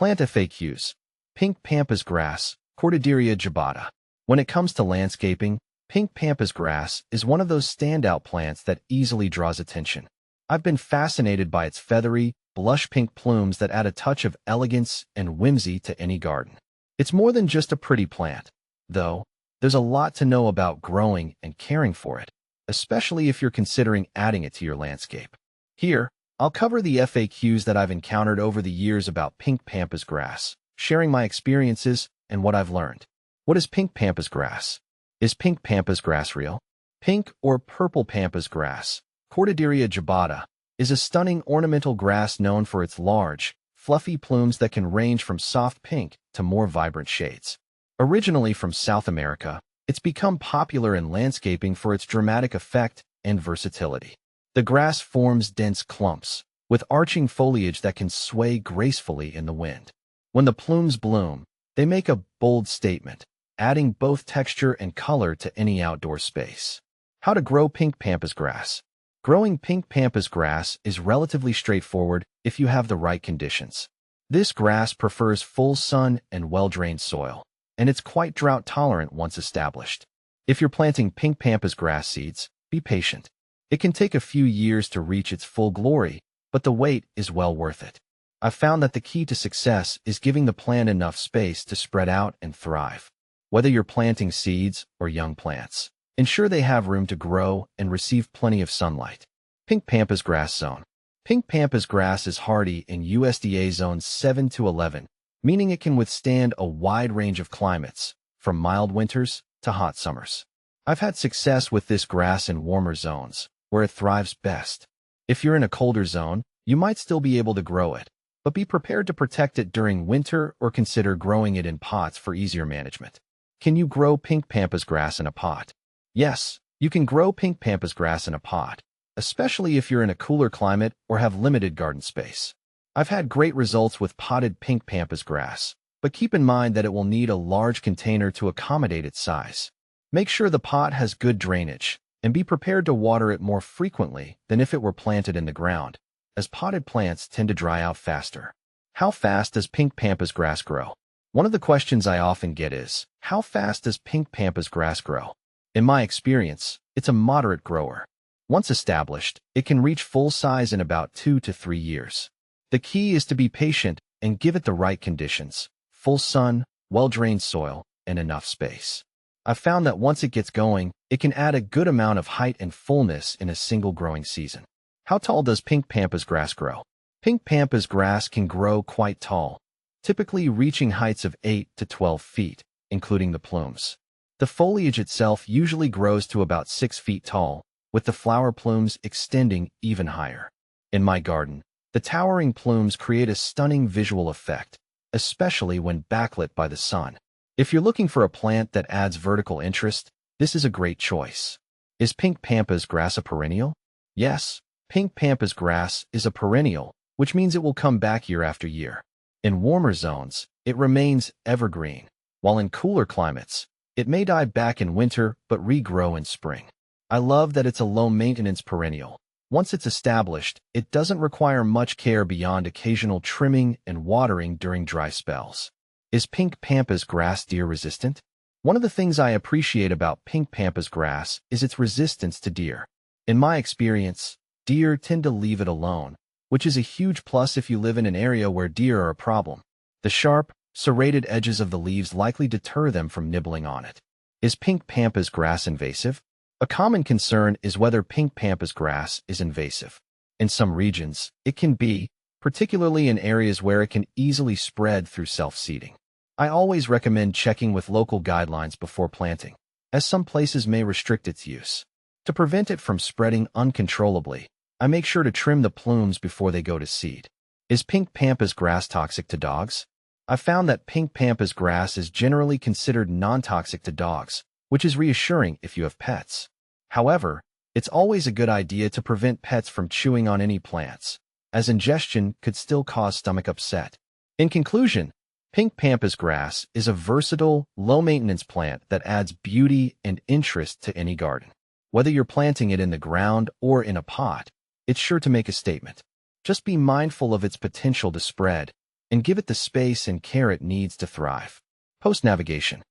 Plant FAQs. Pink Pampas grass, Cortaderia jubata. When it comes to landscaping, pink Pampas grass is one of those standout plants that easily draws attention. I've been fascinated by its feathery, blush pink plumes that add a touch of elegance and whimsy to any garden. It's more than just a pretty plant, though. There's a lot to know about growing and caring for it, especially if you're considering adding it to your landscape. Here, I'll cover the FAQs that I've encountered over the years about pink Pampas grass, sharing my experiences and what I've learned. What is pink Pampas grass? Is pink Pampas grass real? Pink or purple Pampas grass, Cortaderia jubata, is a stunning ornamental grass known for its large, fluffy plumes that can range from soft pink to more vibrant shades. Originally from South America, it's become popular in landscaping for its dramatic effect and versatility. The grass forms dense clumps, with arching foliage that can sway gracefully in the wind. When the plumes bloom, they make a bold statement, adding both texture and color to any outdoor space. How to grow pink Pampas grass. Growing pink Pampas grass is relatively straightforward if you have the right conditions. This grass prefers full sun and well-drained soil, and it's quite drought-tolerant once established. If you're planting pink Pampas grass seeds, be patient. It can take a few years to reach its full glory, but the wait is well worth it. I've found that the key to success is giving the plant enough space to spread out and thrive. Whether you're planting seeds or young plants, ensure they have room to grow and receive plenty of sunlight. Pink Pampas grass zone. Pink Pampas grass is hardy in USDA zones 7 to 11, meaning it can withstand a wide range of climates, from mild winters to hot summers. I've had success with this grass in warmer zones, where it thrives best. If you're in a colder zone, you might still be able to grow it, but be prepared to protect it during winter or consider growing it in pots for easier management. Can you grow pink Pampas grass in a pot? Yes, you can grow pink Pampas grass in a pot, especially if you're in a cooler climate or have limited garden space. I've had great results with potted pink Pampas grass, but keep in mind that it will need a large container to accommodate its size. Make sure the pot has good drainage, and be prepared to water it more frequently than if it were planted in the ground, as potted plants tend to dry out faster. How fast does pink Pampas grass grow? One of the questions I often get is, how fast does pink Pampas grass grow? In my experience, it's a moderate grower. Once established, it can reach full size in about 2 to 3 years. The key is to be patient and give it the right conditions: full sun, well-drained soil, and enough space. I've found that once it gets going, it can add a good amount of height and fullness in a single growing season. How tall does pink Pampas grass grow? Pink Pampas grass can grow quite tall, typically reaching heights of 8 to 12 feet, including the plumes. The foliage itself usually grows to about 6 feet tall, with the flower plumes extending even higher. In my garden, the towering plumes create a stunning visual effect, especially when backlit by the sun. If you're looking for a plant that adds vertical interest, this is a great choice. Is pink Pampas grass a perennial? Yes, pink Pampas grass is a perennial, which means it will come back year after year. In warmer zones, it remains evergreen, while in cooler climates, it may die back in winter but regrow in spring. I love that it's a low-maintenance perennial. Once it's established, it doesn't require much care beyond occasional trimming and watering during dry spells. Is pink Pampas grass deer-resistant? One of the things I appreciate about pink Pampas grass is its resistance to deer. In my experience, deer tend to leave it alone, which is a huge plus if you live in an area where deer are a problem. The sharp, serrated edges of the leaves likely deter them from nibbling on it. Is pink Pampas grass invasive? A common concern is whether pink Pampas grass is invasive. In some regions, it can be, particularly in areas where it can easily spread through self-seeding. I always recommend checking with local guidelines before planting, as some places may restrict its use. To prevent it from spreading uncontrollably, I make sure to trim the plumes before they go to seed. Is pink Pampas grass toxic to dogs? I've found that pink Pampas grass is generally considered non-toxic to dogs, which is reassuring if you have pets. However, it's always a good idea to prevent pets from chewing on any plants, as ingestion could still cause stomach upset. In conclusion, pink Pampas grass is a versatile, low-maintenance plant that adds beauty and interest to any garden. Whether you're planting it in the ground or in a pot, it's sure to make a statement. Just be mindful of its potential to spread, and give it the space and care it needs to thrive. Post navigation.